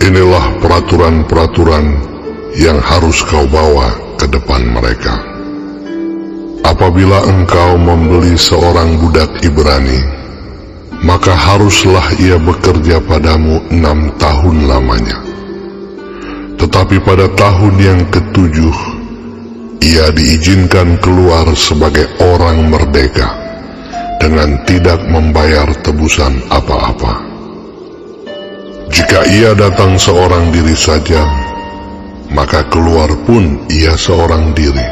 Inilah peraturan-peraturan yang harus kau bawa ke depan mereka. Apabila engkau membeli seorang budak Ibrani, maka haruslah ia bekerja padamu 6 tahun lamanya. Tetapi pada tahun yang ke-7, ia diizinkan keluar sebagai orang merdeka dengan tidak membayar tebusan apa-apa. Jika ia datang seorang diri saja, maka keluar pun ia seorang diri.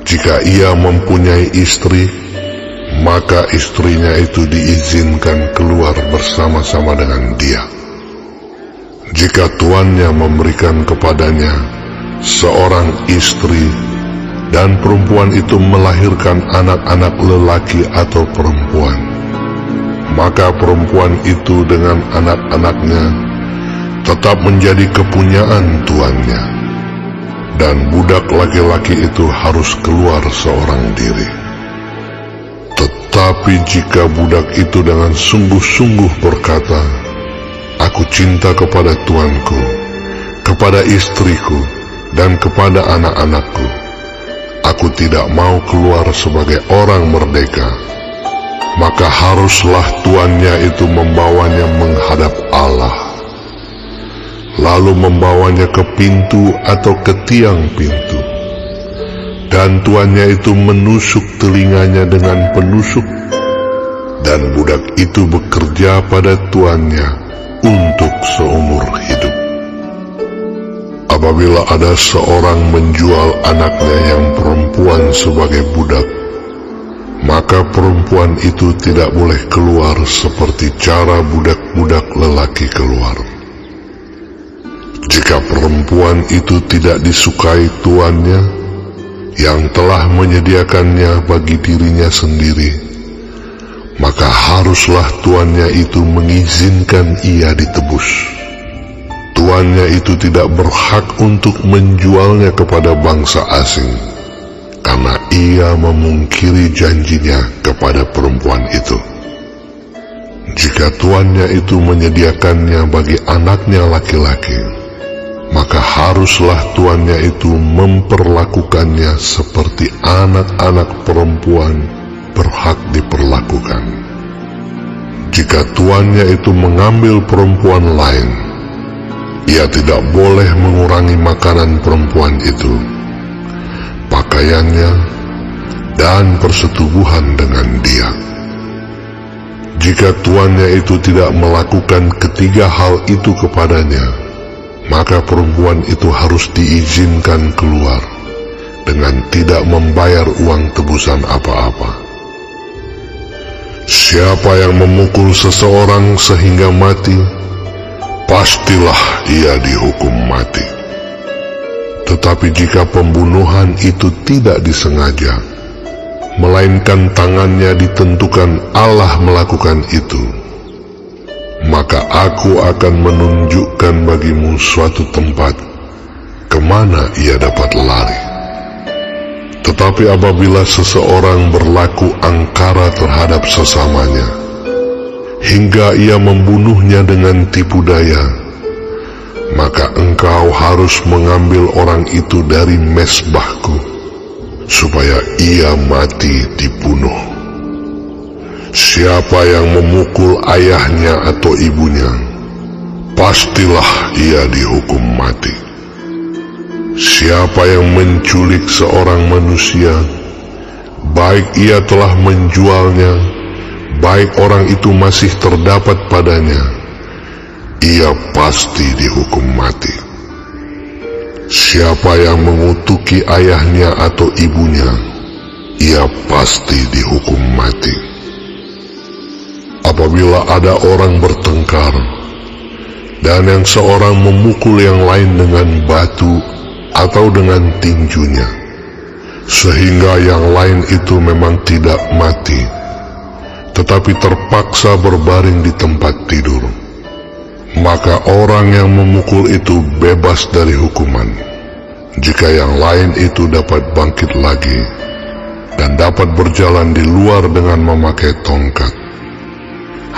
Jika ia mempunyai istri, maka istrinya itu diizinkan keluar bersama-sama dengan dia. Jika tuannya memberikan kepadanya seorang istri dan perempuan itu melahirkan anak-anak lelaki atau perempuan, maka perempuan itu dengan anak-anaknya tetap menjadi kepunyaan tuannya, dan budak laki-laki itu harus keluar seorang diri. Tetapi jika budak itu dengan sungguh-sungguh berkata, "Aku cinta kepada tuanku, kepada istriku, dan kepada anak-anakku. Aku tidak mau keluar sebagai orang merdeka," maka haruslah tuannya itu membawanya menghadap Allah, lalu membawanya ke pintu atau ke tiang pintu. Dan tuannya itu menusuk telinganya dengan penusuk, dan budak itu bekerja pada tuannya untuk seumur hidup. Apabila ada seorang menjual anaknya yang perempuan sebagai budak, maka perempuan itu tidak boleh keluar seperti cara budak-budak lelaki keluar. Jika perempuan itu tidak disukai tuannya yang telah menyediakannya bagi dirinya sendiri, maka haruslah tuannya itu mengizinkan ia ditebus. Tuannya itu tidak berhak untuk menjualnya kepada bangsa asing, karena ia memungkiri janjinya kepada perempuan itu. Jika tuannya itu menyediakannya bagi anaknya laki-laki, maka haruslah tuannya itu memperlakukannya seperti anak-anak perempuan berhak diperlakukan. Jika tuannya itu mengambil perempuan lain, ia tidak boleh mengurangi makanan perempuan itu, pakaiannya, dan persetubuhan dengan dia. Jika tuannya itu tidak melakukan ketiga hal itu kepadanya, maka perempuan itu harus diizinkan keluar dengan tidak membayar uang tebusan apa-apa. Siapa yang memukul seseorang sehingga mati, pastilah ia dihukum mati. Tetapi jika pembunuhan itu tidak disengaja, melainkan tangannya ditentukan Allah melakukan itu, maka aku akan menunjukkan bagimu suatu tempat kemana ia dapat lari. Tetapi apabila seseorang berlaku angkara terhadap sesamanya, hingga ia membunuhnya dengan tipu daya, maka engkau harus mengambil orang itu dari mezbahku, supaya ia mati dibunuh. Siapa yang memukul ayahnya atau ibunya, pastilah ia dihukum mati. Siapa yang menculik seorang manusia, baik ia telah menjualnya, baik orang itu masih terdapat padanya, ia pasti dihukum mati. Siapa yang mengutuki ayahnya atau ibunya, ia pasti dihukum mati. Apabila ada orang bertengkar, dan yang seorang memukul yang lain dengan batu atau dengan tinjunya, sehingga yang lain itu memang tidak mati, tetapi terpaksa berbaring di tempat tidur, maka orang yang memukul itu bebas dari hukuman, jika yang lain itu dapat bangkit lagi dan dapat berjalan di luar dengan memakai tongkat.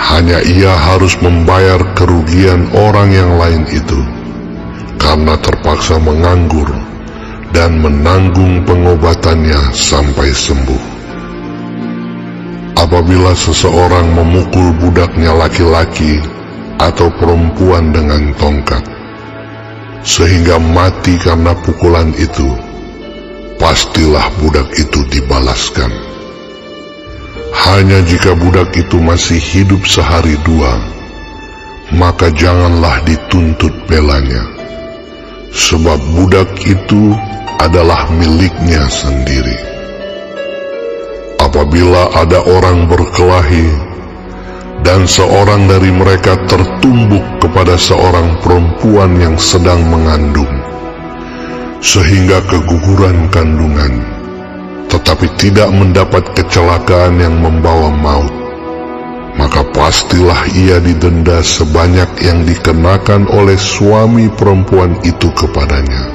Hanya ia harus membayar kerugian orang yang lain itu karena terpaksa menganggur dan menanggung pengobatannya sampai sembuh. Apabila seseorang memukul budaknya laki-laki atau perempuan dengan tongkat, sehingga mati karena pukulan itu, pastilah budak itu dibalaskan. Hanya jika budak itu masih hidup sehari dua, maka janganlah dituntut belanya, sebab budak itu adalah miliknya sendiri. Apabila ada orang berkelahi, dan seorang dari mereka tertumbuk kepada seorang perempuan yang sedang mengandung, sehingga keguguran kandungan, tetapi tidak mendapat kecelakaan yang membawa maut, maka pastilah ia didenda sebanyak yang dikenakan oleh suami perempuan itu kepadanya,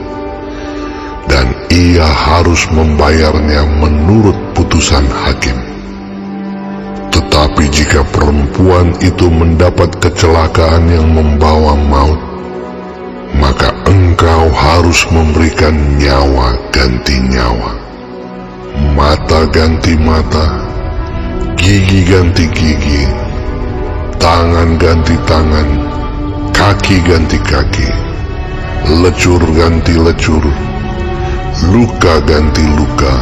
dan ia harus membayarnya menurut putusan hakim. Tetapi jika perempuan itu mendapat kecelakaan yang membawa maut, maka engkau harus memberikan nyawa ganti nyawa, mata ganti mata, gigi ganti gigi, tangan ganti tangan, kaki ganti kaki, lecur ganti lecur, luka ganti luka,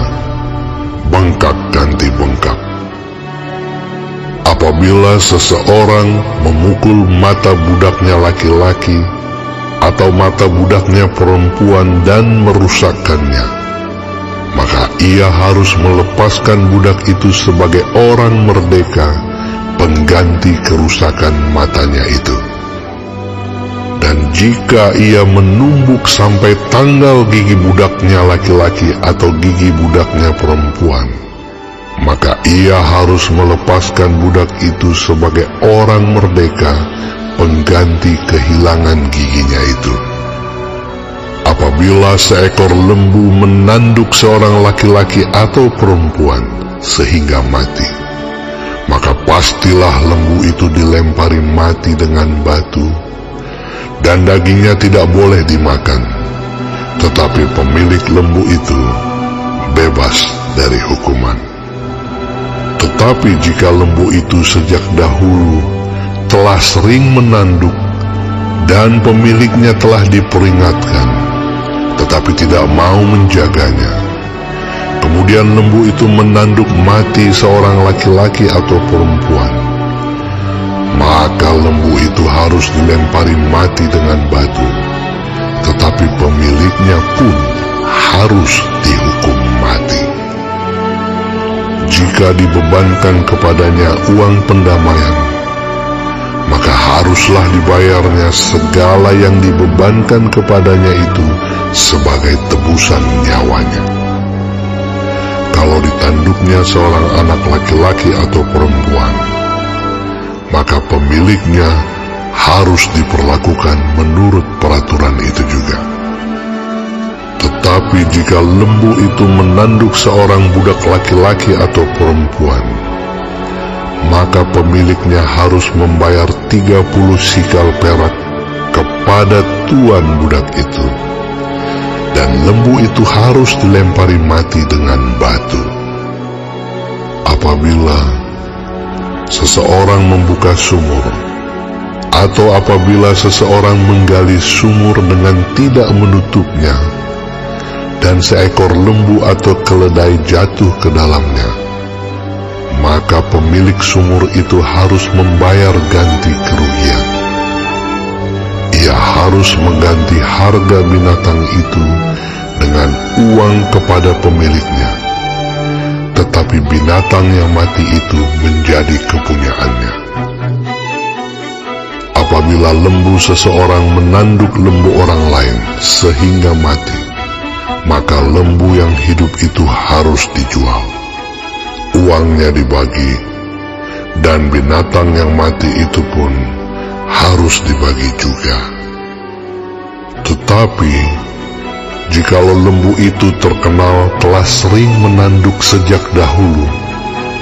bengkak ganti bengkak. Apabila seseorang memukul mata budaknya laki-laki atau mata budaknya perempuan dan merusakkannya, maka ia harus melepaskan budak itu sebagai orang merdeka pengganti kerusakan matanya itu. Dan jika ia menumbuk sampai tanggal gigi budaknya laki-laki atau gigi budaknya perempuan, maka ia harus melepaskan budak itu sebagai orang merdeka pengganti kehilangan giginya itu. Apabila seekor lembu menanduk seorang laki-laki atau perempuan sehingga mati, maka pastilah lembu itu dilempari mati dengan batu, dan dagingnya tidak boleh dimakan, tetapi pemilik lembu itu bebas dari hukuman. Tetapi jika lembu itu sejak dahulu telah sering menanduk dan pemiliknya telah diperingatkan, tetapi tidak mau menjaganya, kemudian lembu itu menanduk mati seorang laki-laki atau perempuan, maka lembu itu harus dilempari mati dengan batu, tetapi pemiliknya pun harus dihukum mati. Jika dibebankan kepadanya uang pendamaian, maka haruslah dibayarnya segala yang dibebankan kepadanya itu sebagai tebusan nyawanya. Kalau ditanduknya seorang anak laki-laki atau perempuan, maka pemiliknya harus diperlakukan menurut peraturan itu juga. Tetapi jika lembu itu menanduk seorang budak laki-laki atau perempuan, maka pemiliknya harus membayar 30 sikal perak kepada tuan budak itu, dan lembu itu harus dilempari mati dengan batu. Apabila seseorang membuka sumur, atau apabila seseorang menggali sumur dengan tidak menutupnya, dan seekor lembu atau keledai jatuh ke dalamnya, maka pemilik sumur itu harus membayar ganti kerugian. Ia harus mengganti harga binatang itu dengan uang kepada pemiliknya, tetapi binatang yang mati itu menjadi kepunyaannya. Apabila lembu seseorang menanduk lembu orang lain sehingga mati, maka lembu yang hidup itu harus dijual, uangnya dibagi, dan binatang yang mati itu pun harus dibagi juga. Tetapi jikalau lembu itu terkenal telah sering menanduk sejak dahulu,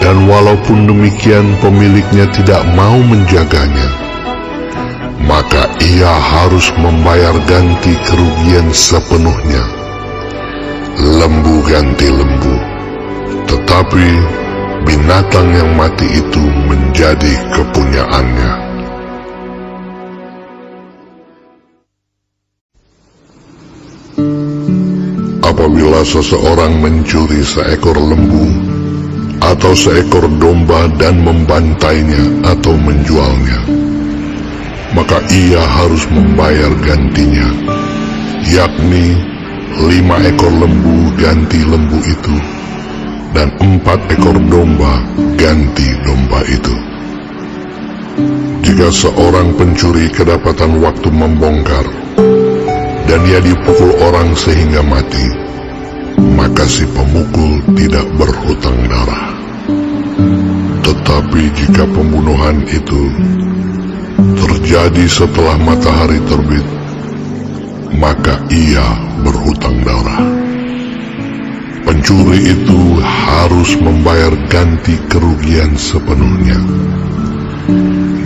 dan walaupun demikian pemiliknya tidak mau menjaganya, maka ia harus membayar ganti kerugian sepenuhnya. Lembu ganti lembu, tetapi binatang yang mati itu menjadi kepunyaannya. Apabila seseorang mencuri seekor lembu atau seekor domba dan membantainya atau menjualnya, maka ia harus membayar gantinya, yakni 5 ekor lembu ganti lembu itu, dan 4 ekor domba ganti domba itu. Jika seorang pencuri kedapatan waktu membongkar, dan ia dipukul orang sehingga mati, maka si pemukul tidak berhutang darah. Tetapi jika pembunuhan itu terjadi setelah matahari terbit, maka ia berhutang darah. Pencuri itu harus membayar ganti kerugian sepenuhnya.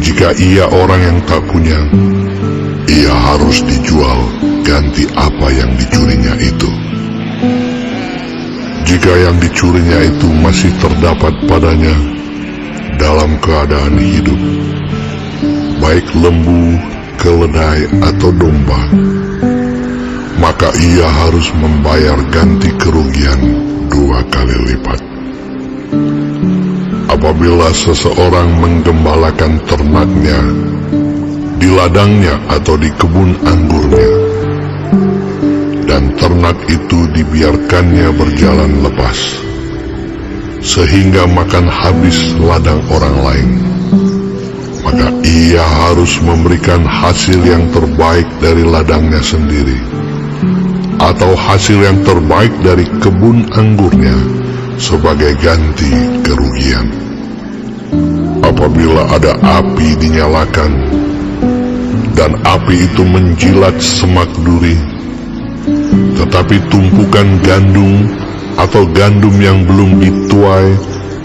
Jika ia orang yang tak punya, ia harus dijual ganti apa yang dicurinya itu. Jika yang dicurinya itu masih terdapat padanya dalam keadaan hidup, baik lembu, keledai, atau domba, maka ia harus membayar ganti kerugian 2 kali lipat. Apabila seseorang menggembalakan ternaknya di ladangnya atau di kebun anggurnya, dan ternak itu dibiarkannya berjalan lepas, sehingga makan habis ladang orang lain, maka ia harus memberikan hasil yang terbaik dari ladangnya sendiri, atau hasil yang terbaik dari kebun anggurnya sebagai ganti kerugian. Apabila ada api dinyalakan, dan api itu menjilat semak duri, tetapi tumpukan gandum atau gandum yang belum dituai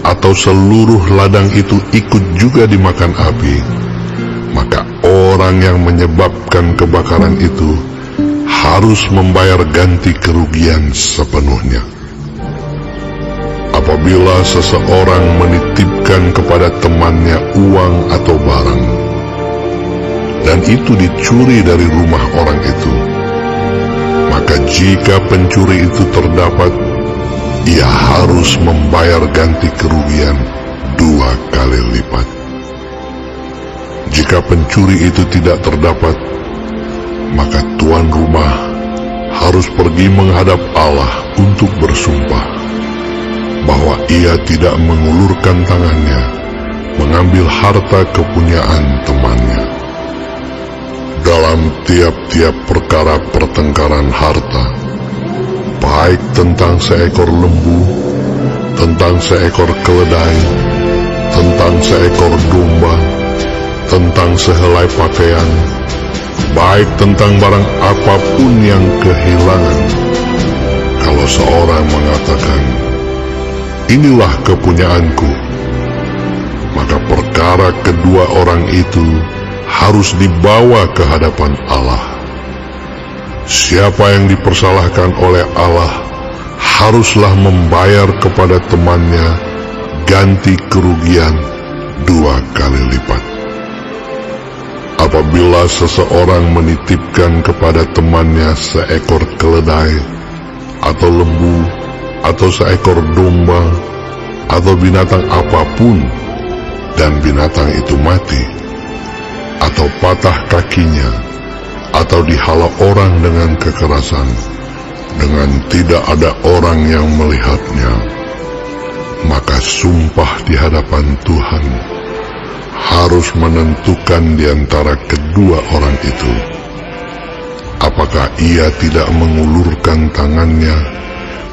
atau seluruh ladang itu ikut juga dimakan api, maka orang yang menyebabkan kebakaran itu harus membayar ganti kerugian sepenuhnya. Apabila seseorang menitipkan kepada temannya uang atau barang, dan itu dicuri dari rumah orang itu, maka jika pencuri itu terdapat, ia harus membayar ganti kerugian 2 kali lipat. Jika pencuri itu tidak terdapat, maka tuan rumah harus pergi menghadap Allah untuk bersumpah bahwa ia tidak mengulurkan tangannya mengambil harta kepunyaan temannya. Dalam tiap-tiap perkara pertengkaran harta, baik tentang seekor lembu, tentang seekor keledai, tentang seekor domba, tentang sehelai pakaian, baik tentang barang apapun yang kehilangan, kalau seorang mengatakan, "Inilah kepunyaanku," maka perkara kedua orang itu harus dibawa ke hadapan Allah. Siapa yang dipersalahkan oleh Allah haruslah membayar kepada temannya ganti kerugian 2 kali lipat. Apabila seseorang menitipkan kepada temannya seekor keledai, atau lembu, atau seekor domba, atau binatang apapun, dan binatang itu mati, atau patah kakinya, atau dihala orang dengan kekerasan, dengan tidak ada orang yang melihatnya, maka sumpah di hadapan Tuhan harus menentukan di antara kedua orang itu, apakah ia tidak mengulurkan tangannya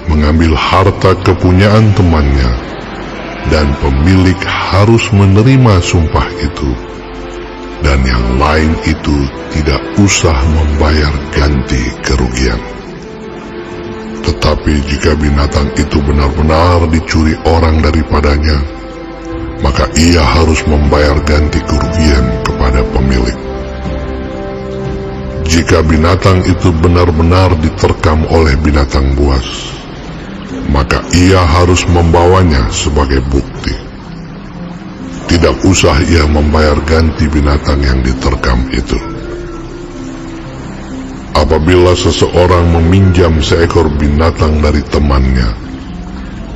mengambil harta kepunyaan temannya, dan pemilik harus menerima sumpah itu, dan yang lain itu tidak usah membayar ganti kerugian. Tetapi jika binatang itu benar-benar dicuri orang daripadanya, maka ia harus membayar ganti kerugian kepada pemilik. Jika binatang itu benar-benar diterkam oleh binatang buas, maka ia harus membawanya sebagai bukti. Tidak usah ia membayar ganti binatang yang diterkam itu. Apabila seseorang meminjam seekor binatang dari temannya,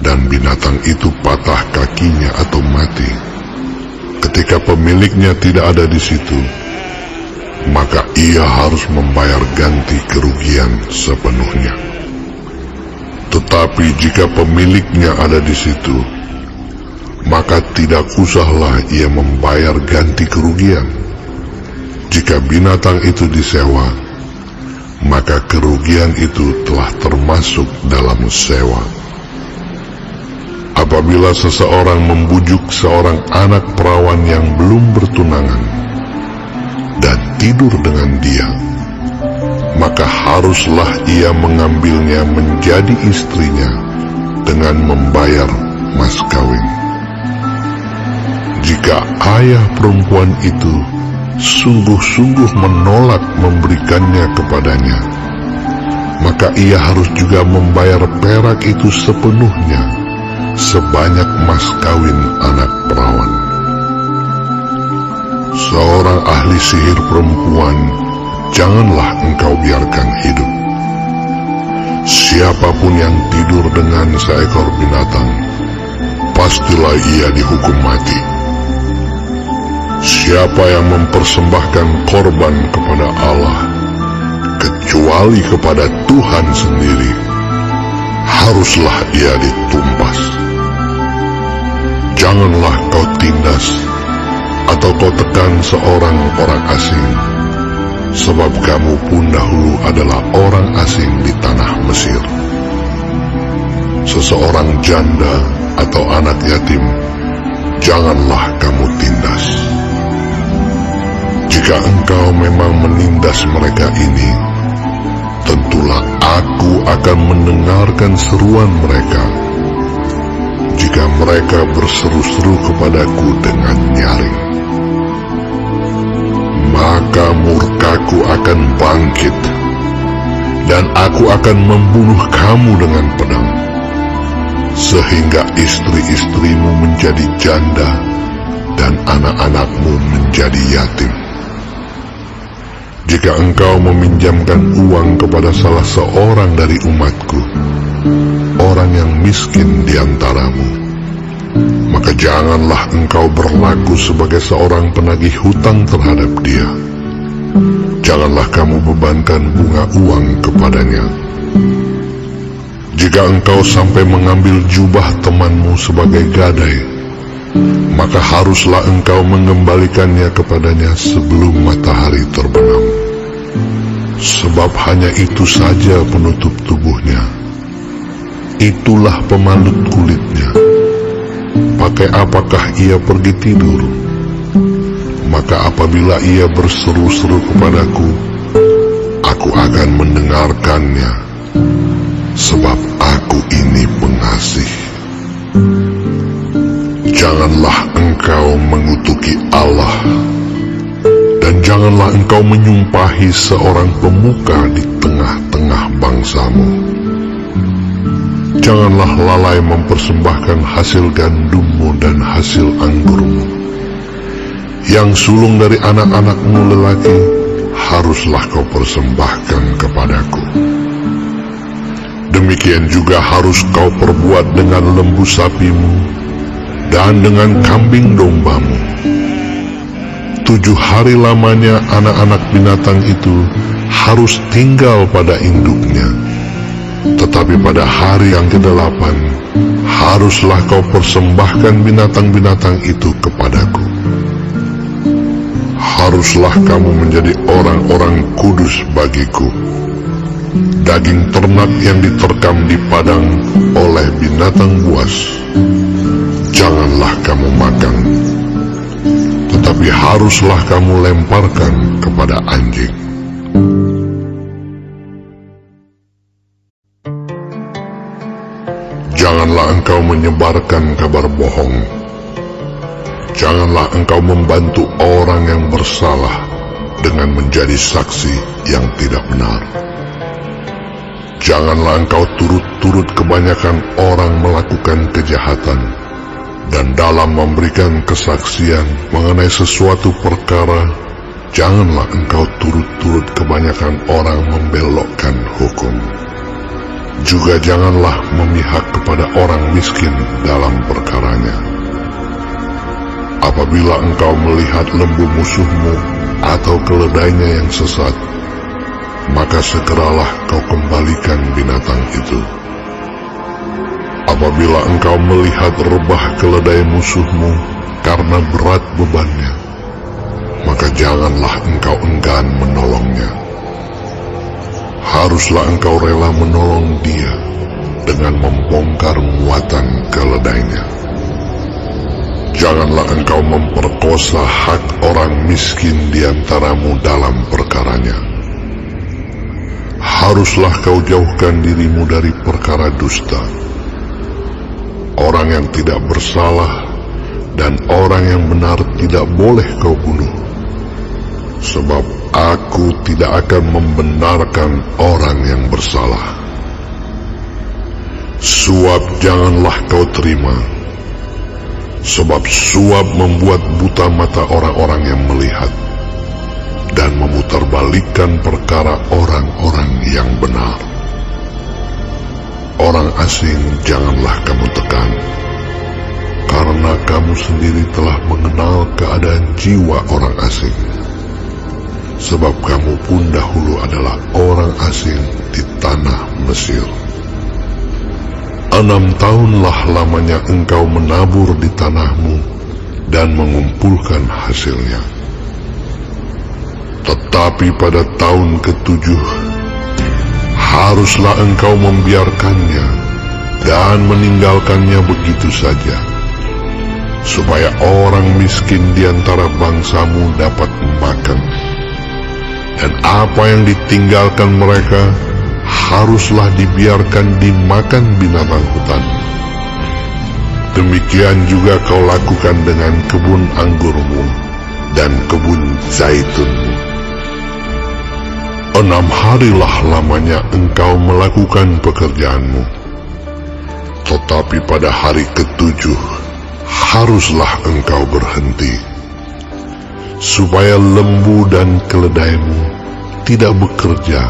dan binatang itu patah kakinya atau mati, ketika pemiliknya tidak ada di situ, maka ia harus membayar ganti kerugian sepenuhnya. Tetapi jika pemiliknya ada di situ, maka tidak usahlah ia membayar ganti kerugian. Jika binatang itu disewa, maka kerugian itu telah termasuk dalam sewa. Apabila seseorang membujuk seorang anak perawan yang belum bertunangan dan tidur dengan dia, maka haruslah ia mengambilnya menjadi istrinya dengan membayar mas kawin. Jika ayah perempuan itu sungguh-sungguh menolak memberikannya kepadanya, maka ia harus juga membayar perak itu sepenuhnya, sebanyak mas kawin anak perawan. Seorang ahli sihir perempuan janganlah engkau biarkan hidup. Siapapun yang tidur dengan seekor binatang, pastilah ia dihukum mati. Siapa yang mempersembahkan korban kepada Allah, kecuali kepada Tuhan sendiri, haruslah ia ditumpas. Janganlah kau tindas atau kau tekan seorang orang asing, sebab kamu pun dahulu adalah orang asing di tanah Mesir. Seseorang janda atau anak yatim, janganlah kamu tindas. Jika engkau memang menindas mereka ini, tentulah aku akan mendengarkan seruan mereka. Jika mereka berseru-seru kepadaku dengan nyaring, maka murkaku akan bangkit, dan aku akan membunuh kamu dengan pedang, sehingga istri-istrimu menjadi janda, dan anak-anakmu menjadi yatim. Jika engkau meminjamkan uang kepada salah seorang dari umatku, orang yang miskin di antaramu, maka janganlah engkau berlaku sebagai seorang penagih hutang terhadap dia. Janganlah kamu bebankan bunga uang kepadanya. Jika engkau sampai mengambil jubah temanmu sebagai gadai, maka haruslah engkau mengembalikannya kepadanya sebelum matahari terbenam. Sebab hanya itu saja penutup tubuhnya, itulah pemalut kulitnya. Pakai apakah ia pergi tidur? Maka apabila ia berseru-seru kepadaku, aku akan mendengarkannya, sebab aku ini pengasih. Janganlah engkau mengutuki Allah, dan janganlah engkau menyumpahi seorang pemuka di tengah-tengah bangsamu. Janganlah lalai mempersembahkan hasil gandummu dan hasil anggurmu. Yang sulung dari anak-anakmu lelaki, haruslah kau persembahkan kepadaku. Demikian juga harus kau perbuat dengan lembu sapimu dan dengan kambing dombamu. 7 hari lamanya anak-anak binatang itu harus tinggal pada induknya. Tetapi pada hari yang ke-8, haruslah kau persembahkan binatang-binatang itu kepadaku. Haruslah kamu menjadi orang-orang kudus bagiku. Daging ternak yang diterkam di padang oleh binatang buas, janganlah kamu makan, tetapi haruslah kamu lemparkan kepada anjing. Janganlah engkau menyebarkan kabar bohong, janganlah engkau membantu orang yang bersalah dengan menjadi saksi yang tidak benar. Janganlah engkau turut-turut kebanyakan orang melakukan kejahatan, dan dalam memberikan kesaksian mengenai sesuatu perkara, janganlah engkau turut-turut kebanyakan orang membelokkan hukum. Juga janganlah memihak kepada orang miskin dalam perkaranya. Apabila engkau melihat lembu musuhmu atau keledainya yang sesat, maka segeralah kau kembalikan binatang itu. Apabila engkau melihat rebah keledai musuhmu karena berat bebannya, maka janganlah engkau enggan menolongnya. Haruslah engkau rela menolong dia dengan membongkar muatan keledainya. Janganlah engkau memperkosa hak orang miskin di antaramu dalam perkaranya. Haruslah kau jauhkan dirimu dari perkara dusta. Orang yang tidak bersalah dan orang yang benar tidak boleh kau bunuh, sebab aku tidak akan membenarkan orang yang bersalah. Suap janganlah kau terima, sebab suap membuat buta mata orang-orang yang melihat dan memutarbalikkan perkara orang-orang yang benar. Orang asing janganlah kamu tekan, karena kamu sendiri telah mengenal keadaan jiwa orang asing, sebab kamu pun dahulu adalah orang asing di tanah Mesir. 6 tahunlah lamanya engkau menabur di tanahmu dan mengumpulkan hasilnya. Tetapi pada tahun ke-7 haruslah engkau membiarkannya dan meninggalkannya begitu saja, supaya orang miskin di antara bangsamu dapat makan, dan apa yang ditinggalkan mereka haruslah dibiarkan dimakan binatang hutan. Demikian juga kau lakukan dengan kebun anggurmu dan kebun zaitunmu. 6 harilah lamanya engkau melakukan pekerjaanmu, tetapi pada hari ke-7 haruslah engkau berhenti, supaya lembu dan keledaimu tidak bekerja,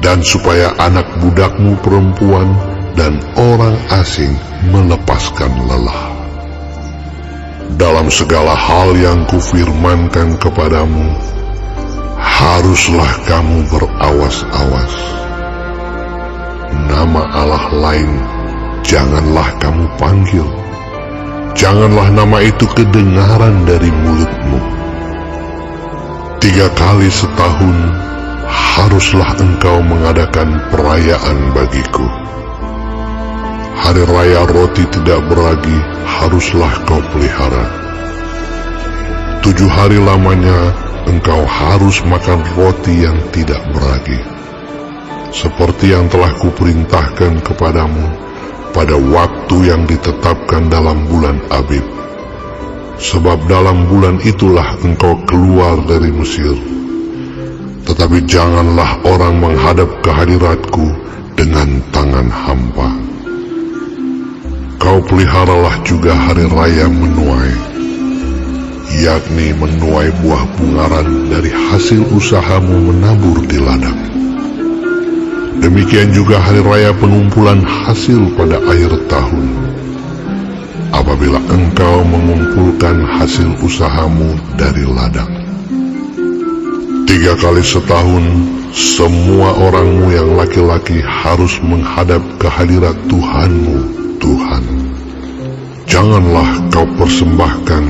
dan supaya anak budakmu perempuan dan orang asing melepaskan lelah. Dalam segala hal yang kufirmankan kepadamu, haruslah kamu berawas-awas. Nama Allah lain janganlah kamu panggil, janganlah nama itu kedengaran dari mulutmu. 3 kali setahun haruslah engkau mengadakan perayaan bagiku. Hari raya roti tidak beragi haruslah kau pelihara. 7 hari lamanya engkau harus makan roti yang tidak beragi, seperti yang telah kuperintahkan kepadamu pada waktu yang ditetapkan dalam bulan Abib. Sebab dalam bulan itulah engkau keluar dari Mesir. Tetapi janganlah orang menghadap ke hadiratku dengan tangan hampa. Kau peliharalah juga hari raya menuai, yakni menuai buah bungaran dari hasil usahamu menabur di ladang. Demikian juga hari raya pengumpulan hasil pada akhir tahun, apabila engkau mengumpulkan hasil usahamu dari ladang. 3 kali setahun, semua orangmu yang laki-laki harus menghadap ke hadirat Tuhanmu, Tuhan. Janganlah kau persembahkan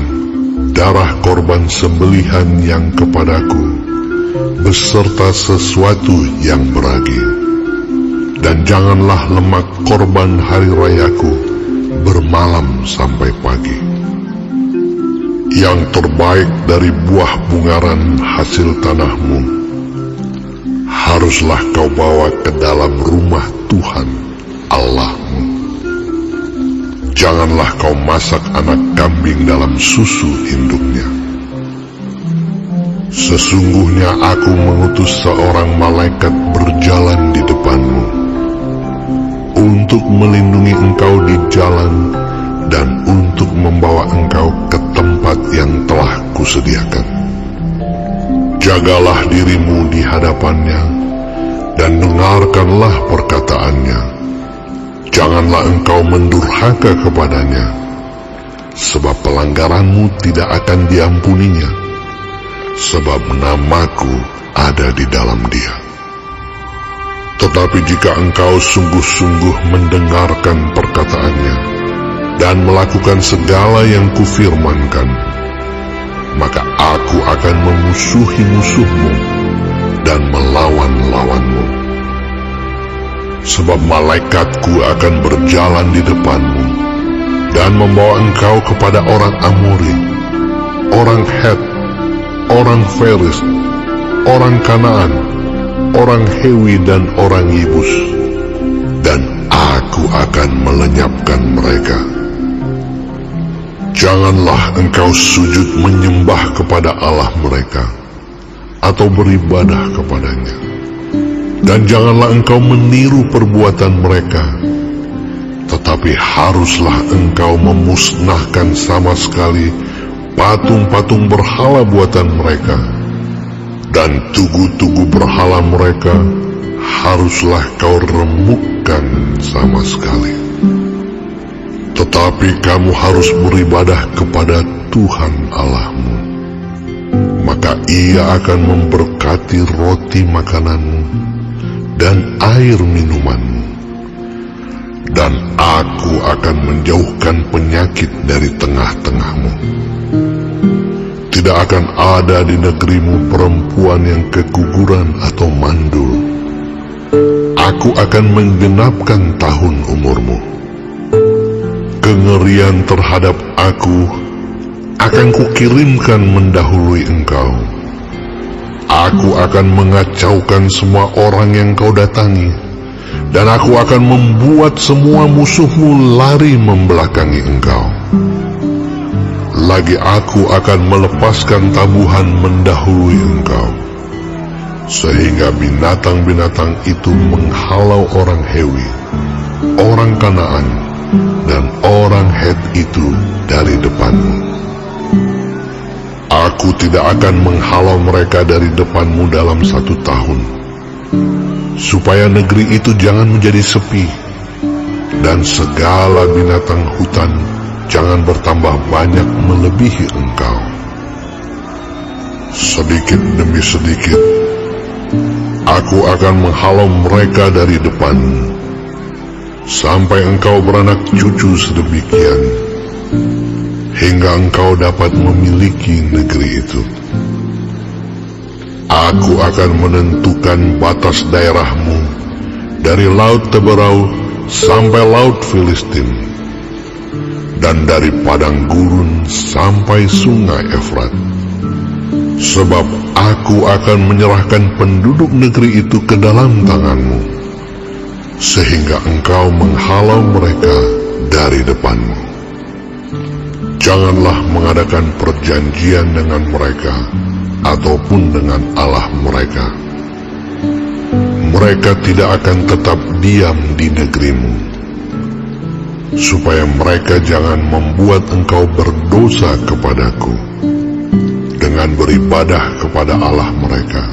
darah korban sembelihan yang kepadaku beserta sesuatu yang beragi, dan janganlah lemak korban hari rayaku bermalam sampai pagi. Yang terbaik dari buah bungaran hasil tanahmu haruslah kau bawa ke dalam rumah Tuhan Allahmu. janganlah kau masak anak kambing dalam susu induknya. Sesungguhnya aku mengutus seorang malaikat berjalan di depanmu, untuk melindungi engkau di jalan dan untuk membawa engkau ke tempat yang telah kusediakan. Jagalah dirimu di hadapannya dan dengarkanlah perkataannya. Janganlah engkau mendurhaka kepadanya, sebab pelanggaranmu tidak akan diampuninya, sebab namaku ada di dalam dia. Tetapi jika engkau sungguh-sungguh mendengarkan perkataannya dan melakukan segala yang kufirmankan, maka aku akan memusuhi musuhmu dan melawan-lawanmu. Sebab malaikatku akan berjalan di depanmu dan membawa engkau kepada orang Amori, orang Het, orang Feris, orang Kanaan, orang Hewi dan orang Yebus, dan aku akan melenyapkan mereka. Janganlah engkau sujud menyembah kepada Allah mereka, atau beribadah kepadanya. Dan janganlah engkau meniru perbuatan mereka, tetapi haruslah engkau memusnahkan sama sekali patung-patung berhala buatan mereka, dan tugu-tugu berhala mereka haruslah kau remukkan sama sekali. Tetapi kamu harus beribadah kepada Tuhan Allahmu, maka Ia akan memberkati roti makananmu dan air minumanmu, dan aku akan menjauhkan penyakit dari tengah-tengahmu. Tidak akan ada di negerimu perempuan yang keguguran atau mandul. Aku akan menggenapkan tahun umurmu. Kengerian terhadap aku akan kukirimkan mendahului engkau. Aku akan mengacaukan semua orang yang kau datangi, dan aku akan membuat semua musuhmu lari membelakangi engkau. Lagi aku akan melepaskan tabuhan mendahului engkau, sehingga binatang-binatang itu menghalau orang Hewi, orang Kanaan, dan orang Het itu dari depanmu. Aku tidak akan menghalau mereka dari depanmu dalam 1 tahun, supaya negeri itu jangan menjadi sepi, dan segala binatang hutan jangan bertambah banyak melebihi engkau. Sedikit demi sedikit, aku akan menghalau mereka dari depanmu, sampai engkau beranak cucu sedemikian, hingga engkau dapat memiliki negeri itu. Aku akan menentukan batas daerahmu dari Laut Teberau sampai Laut Filistin, dan dari padang gurun sampai sungai Efrat. Sebab aku akan menyerahkan penduduk negeri itu ke dalam tanganmu, sehingga engkau menghalau mereka dari depanmu. Janganlah mengadakan perjanjian dengan mereka ataupun dengan Allah mereka. Mereka tidak akan tetap diam di negerimu, supaya mereka jangan membuat engkau berdosa kepadaku dengan beribadah kepada Allah mereka,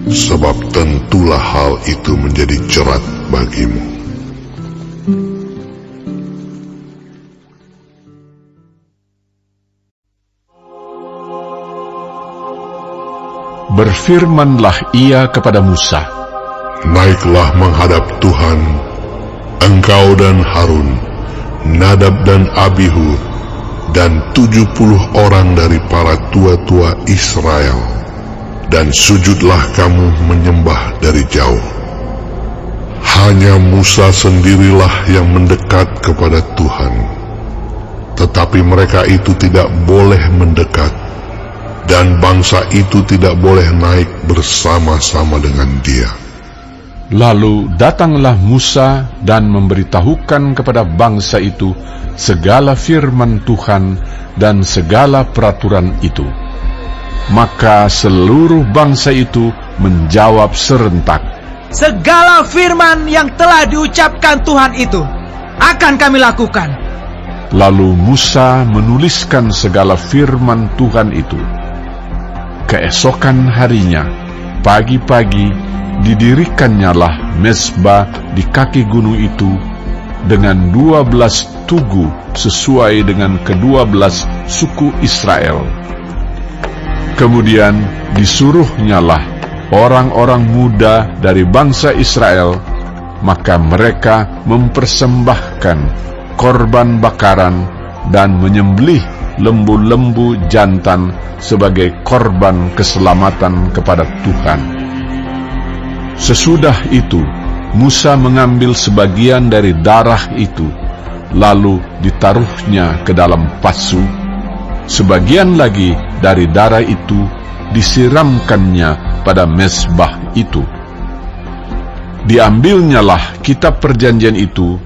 sebab tentulah hal itu menjadi jerat bagimu. Berfirmanlah ia kepada Musa, Naiklah menghadap Tuhan, engkau dan Harun, Nadab dan Abihu, dan 70 orang dari para tua-tua Israel, dan sujudlah kamu menyembah dari jauh. Hanya Musa sendirilah yang mendekat kepada Tuhan, tetapi mereka itu tidak boleh mendekat, dan bangsa itu tidak boleh naik bersama-sama dengan dia. Lalu datanglah Musa dan memberitahukan kepada bangsa itu segala firman Tuhan dan segala peraturan itu. Maka seluruh bangsa itu menjawab serentak, segala firman yang telah diucapkan Tuhan itu akan kami lakukan. Lalu Musa menuliskan segala firman Tuhan itu. Keesokan harinya, pagi-pagi, didirikannya mezbah di kaki gunung itu dengan 12 tugu sesuai dengan ke-12 suku Israel. Kemudian disuruhnyalah orang-orang muda dari bangsa Israel, maka mereka mempersembahkan korban bakaran dan menyembelih lembu-lembu jantan sebagai korban keselamatan kepada Tuhan. Sesudah itu, Musa mengambil sebagian dari darah itu, lalu ditaruhnya ke dalam pasu. Sebagian lagi dari darah itu disiramkannya pada mezbah itu. Diambilnyalah kitab perjanjian itu,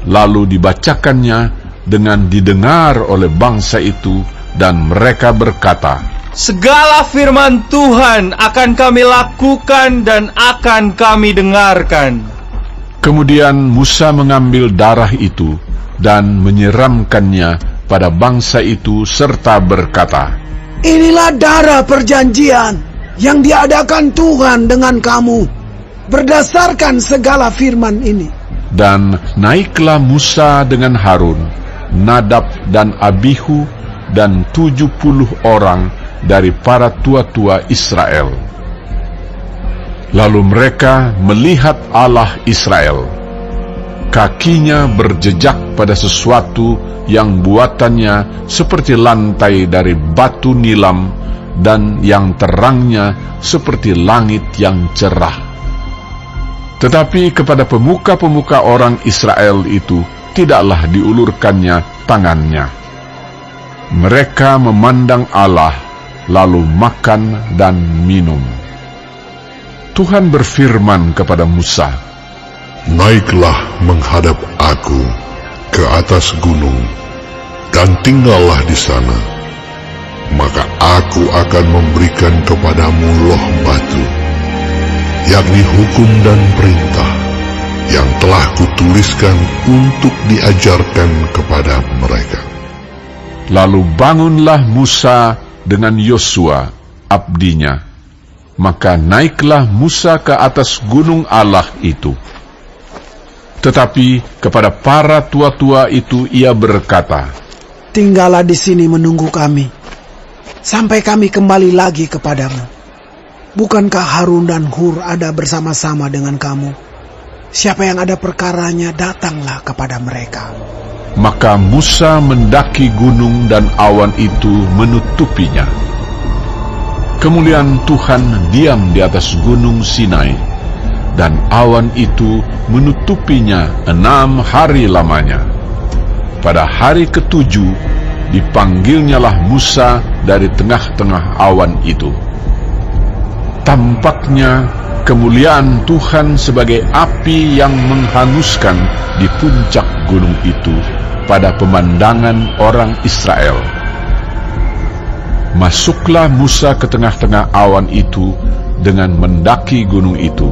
lalu dibacakannya dengan didengar oleh bangsa itu, dan mereka berkata, segala firman Tuhan akan kami lakukan dan akan kami dengarkan. Kemudian Musa mengambil darah itu dan menyiramkannya pada bangsa itu serta berkata, inilah darah perjanjian yang diadakan Tuhan dengan kamu berdasarkan segala firman ini. Dan naiklah Musa dengan Harun, Nadab dan Abihu dan 70 orang dari para tua-tua Israel. Lalu mereka melihat Allah Israel. Kakinya berjejak pada sesuatu yang buatannya seperti lantai dari batu nilam dan yang terangnya seperti langit yang cerah. Tetapi kepada pemuka-pemuka orang Israel itu tidaklah diulurkannya tangannya. Mereka memandang Allah, lalu makan dan minum. Tuhan berfirman kepada Musa, naiklah menghadap aku ke atas gunung, dan tinggallah di sana. Maka aku akan memberikan kepadamu loh batu, yakni hukum dan perintah, yang telah kutuliskan untuk diajarkan kepada mereka. Lalu bangunlah Musa dengan Yosua, abdinya. Maka naiklah Musa ke atas gunung Allah itu. Tetapi kepada para tua-tua itu ia berkata, tinggallah di sini menunggu kami, sampai kami kembali lagi kepadamu. Bukankah Harun dan Hur ada bersama-sama dengan kamu? Siapa yang ada perkaranya, datanglah kepada mereka. Maka Musa mendaki gunung dan awan itu menutupinya. Kemuliaan Tuhan diam di atas gunung Sinai, dan awan itu menutupinya 6 hari lamanya. Pada hari ke-7 dipanggilnyalah Musa dari tengah-tengah awan itu. Tampaknya kemuliaan Tuhan sebagai api yang menghanguskan di puncak gunung itu pada pemandangan orang Israel. Masuklah Musa ke tengah-tengah awan itu dengan mendaki gunung itu.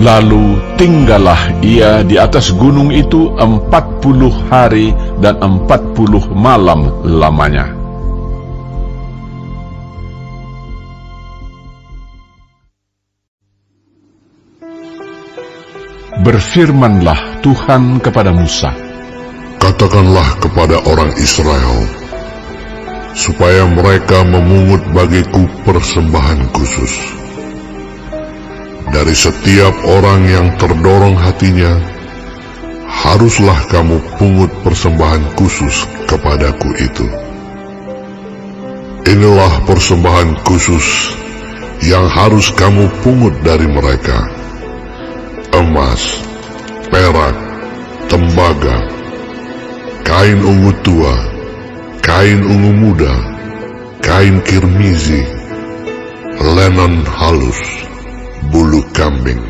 Lalu tinggallah ia di atas gunung itu 40 hari dan 40 malam lamanya. Berfirmanlah Tuhan kepada Musa, katakanlah kepada orang Israel, supaya mereka memungut bagiku persembahan khusus. Dari setiap orang yang terdorong hatinya, haruslah kamu pungut persembahan khusus kepadaku itu. Inilah persembahan khusus yang harus kamu pungut dari mereka: emas, perak, tembaga, kain ungu tua, kain ungu muda, kain kirmizi, lenon halus, bulu kambing.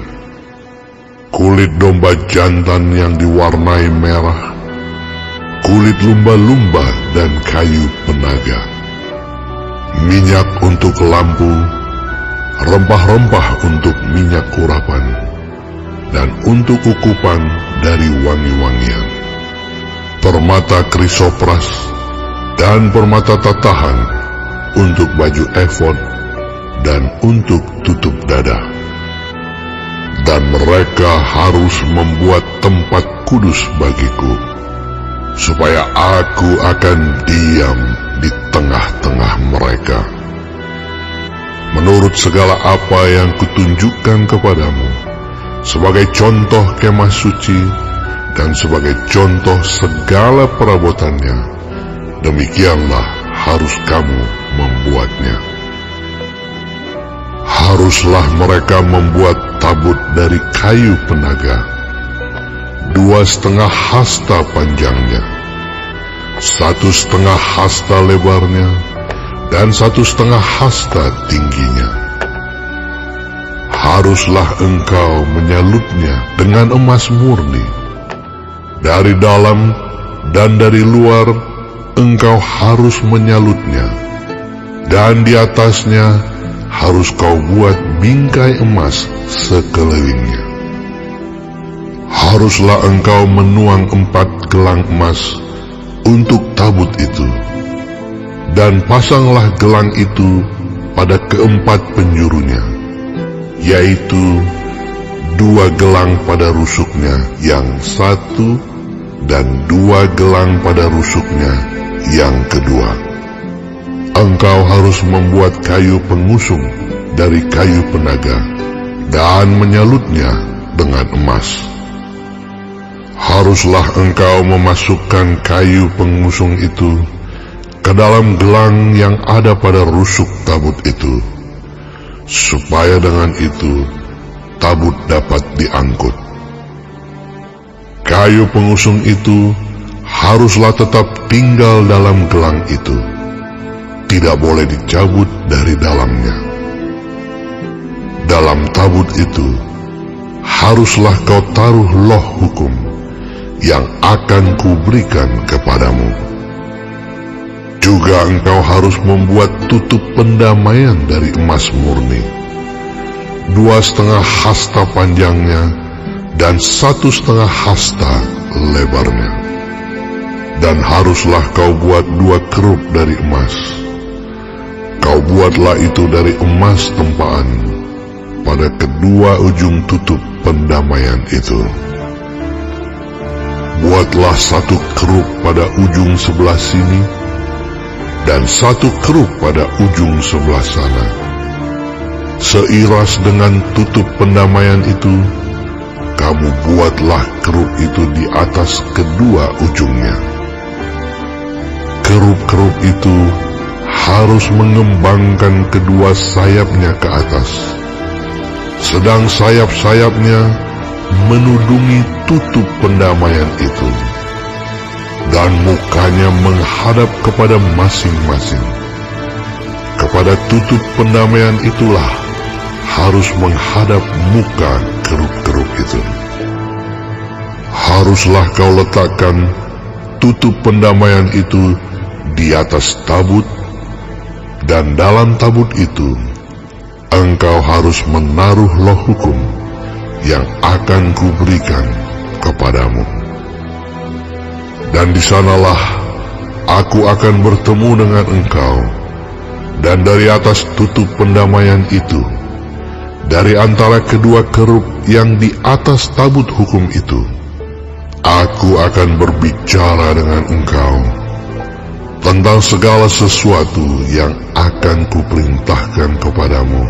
kulit domba jantan yang diwarnai merah, kulit lumba-lumba dan kayu penaga, minyak untuk lampu, rempah-rempah untuk minyak urapan, dan untuk ukupan dari wangi-wangian, permata krisopras, dan permata tatahan untuk baju efod dan untuk tutup dada. Dan mereka harus membuat tempat kudus bagiku, supaya aku akan diam di tengah-tengah mereka. Menurut segala apa yang kutunjukkan kepadamu, sebagai contoh kemah suci dan sebagai contoh segala perabotannya, demikianlah harus kamu membuatnya. Haruslah mereka membuat tabut dari kayu penaga, 2,5 hasta panjangnya, 1,5 hasta lebarnya, dan 1,5 hasta tingginya. Haruslah engkau menyalutnya dengan emas murni. Dari dalam dan dari luar engkau harus menyalutnya, dan di atasnya harus kau buat bingkai emas sekelilingnya. Haruslah engkau menuang 4 gelang emas untuk tabut itu, dan pasanglah gelang itu pada keempat penjurunya, yaitu 2 gelang pada rusuknya yang satu dan 2 gelang pada rusuknya yang kedua. Engkau harus membuat kayu pengusung dari kayu penaga dan menyalutnya dengan emas. Haruslah engkau memasukkan kayu pengusung itu ke dalam gelang yang ada pada rusuk tabut itu, supaya dengan itu tabut dapat diangkut. Kayu pengusung itu haruslah tetap tinggal dalam gelang itu, tidak boleh dicabut dari dalamnya. Dalam tabut itu haruslah kau taruh loh hukum yang akan kuberikan kepadamu. Juga engkau harus membuat tutup pendamaian dari emas murni, 2,5 hasta panjangnya dan 1,5 hasta lebarnya. Dan haruslah kau buat 2 kerup dari emas. Kau buatlah itu dari emas tempaan pada kedua ujung tutup pendamaian itu. Buatlah 1 kerup pada ujung sebelah sini, dan 1 kerup pada ujung sebelah sana. Seiras dengan tutup pendamaian itu, kamu buatlah kerup itu di atas kedua ujungnya. Kerup-kerup itu harus mengembangkan kedua sayapnya ke atas, sedang sayap-sayapnya menudungi tutup pendamaian itu, dan mukanya menghadap kepada masing-masing. Kepada tutup pendamaian itulah harus menghadap muka kerup-kerup itu. Haruslah kau letakkan tutup pendamaian itu di atas tabut, dan dalam tabut itu engkau harus menaruh loh hukum yang akan kuberikan kepadamu. Dan di sanalah aku akan bertemu dengan engkau, dan dari atas tutup pendamaian itu, dari antara kedua kerup yang di atas tabut hukum itu, aku akan berbicara dengan engkau tentang segala sesuatu yang akan kuperintahkan kepadamu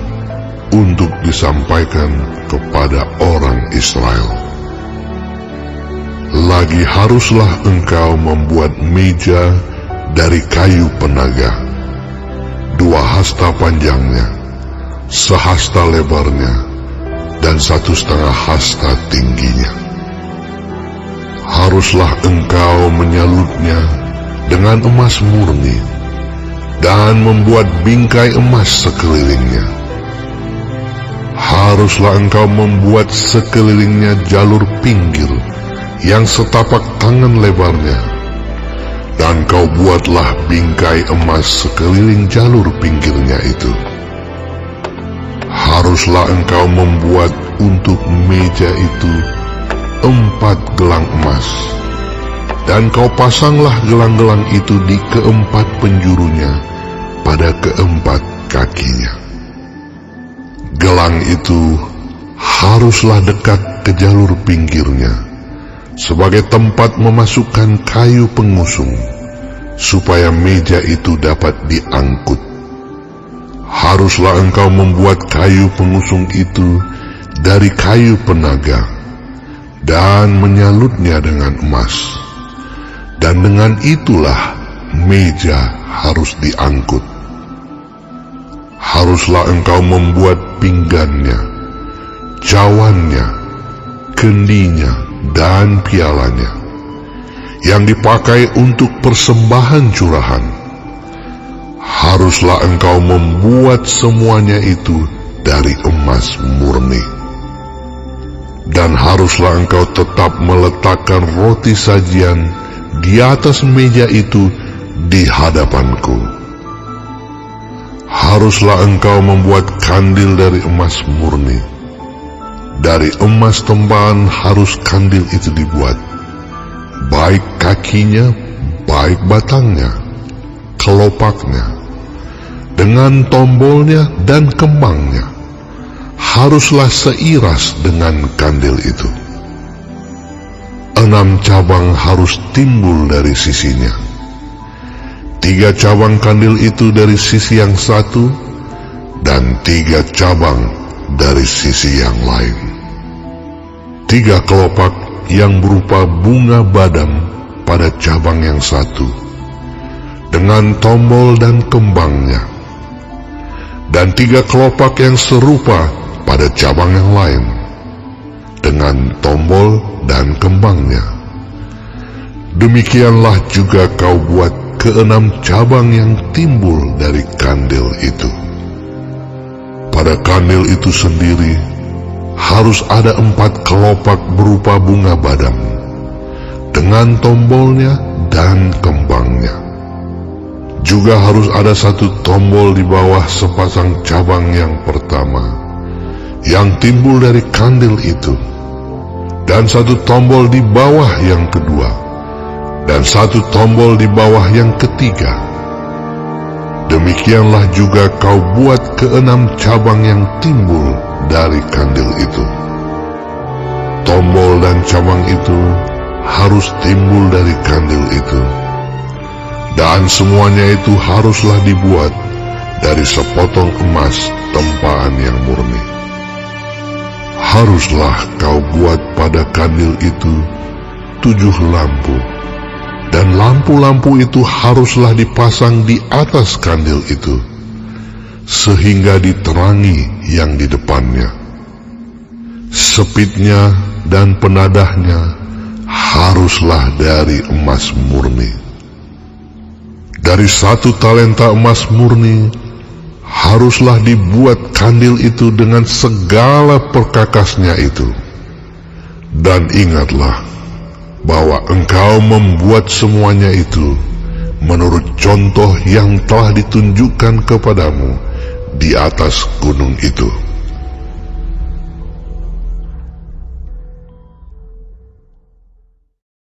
untuk disampaikan kepada orang Israel. Lagi haruslah engkau membuat meja dari kayu penaga, 2 hasta panjangnya, 1 hasta lebarnya, dan 1,5 hasta tingginya. Haruslah engkau menyalutnya dengan emas murni, dan membuat bingkai emas sekelilingnya. haruslah engkau membuat sekelilingnya jalur pinggir yang setapak tangan lebarnya, dan kau buatlah bingkai emas sekeliling jalur pinggirnya itu. Haruslah engkau membuat untuk meja itu 4 gelang emas, dan kau pasanglah gelang-gelang itu di keempat penjurunya pada keempat kakinya. Gelang itu haruslah dekat ke jalur pinggirnya, sebagai tempat memasukkan kayu pengusung, supaya meja itu dapat diangkut. Haruslah engkau membuat kayu pengusung itu dari kayu penaga, dan menyalutnya dengan emas, dan dengan itulah meja harus diangkut. Haruslah engkau membuat pinggannya, cawannya, kendinya, dan pialanya, yang dipakai untuk persembahan curahan. Haruslah engkau membuat semuanya itu dari emas murni. Dan haruslah engkau tetap meletakkan roti sajian di atas meja itu di hadapanku. Haruslah engkau membuat kandil dari emas murni. Dari emas tempahan harus kandil itu dibuat, baik kakinya, baik batangnya, kelopaknya, dengan tombolnya dan kembangnya. Haruslah seiras dengan kandil itu. 6 cabang harus timbul dari sisinya. 3 cabang kandil itu dari sisi yang satu, dan 3 cabang dari sisi yang lain. 3 kelopak yang berupa bunga badam pada cabang yang satu, dengan tombol dan kembangnya, dan 3 kelopak yang serupa pada cabang yang lain, dengan tombol dan kembangnya. Demikianlah juga kau buat ke-6 cabang yang timbul dari kandil itu. Pada kandil itu sendiri harus ada 4 kelopak berupa bunga badam, dengan tombolnya dan kembangnya. Juga harus ada 1 tombol di bawah sepasang cabang yang pertama, yang timbul dari kandil itu, dan 1 tombol di bawah yang kedua, dan 1 tombol di bawah yang ketiga. Demikianlah juga kau buat ke-6 cabang yang timbul dari kandil itu. Tombol dan cabang itu harus timbul dari kandil itu, dan semuanya itu haruslah dibuat dari sepotong emas tempahan yang murni. Haruslah kau buat pada kandil itu 7 lampu, dan lampu-lampu itu haruslah dipasang di atas kandil itu, sehingga diterangi yang di depannya. Sepitnya dan penadahnya haruslah dari emas murni. Dari 1 talenta emas murni haruslah dibuat kandil itu dengan segala perkakasnya itu. Dan ingatlah bahwa engkau membuat semuanya itu menurut contoh yang telah ditunjukkan kepadamu di atas gunung itu.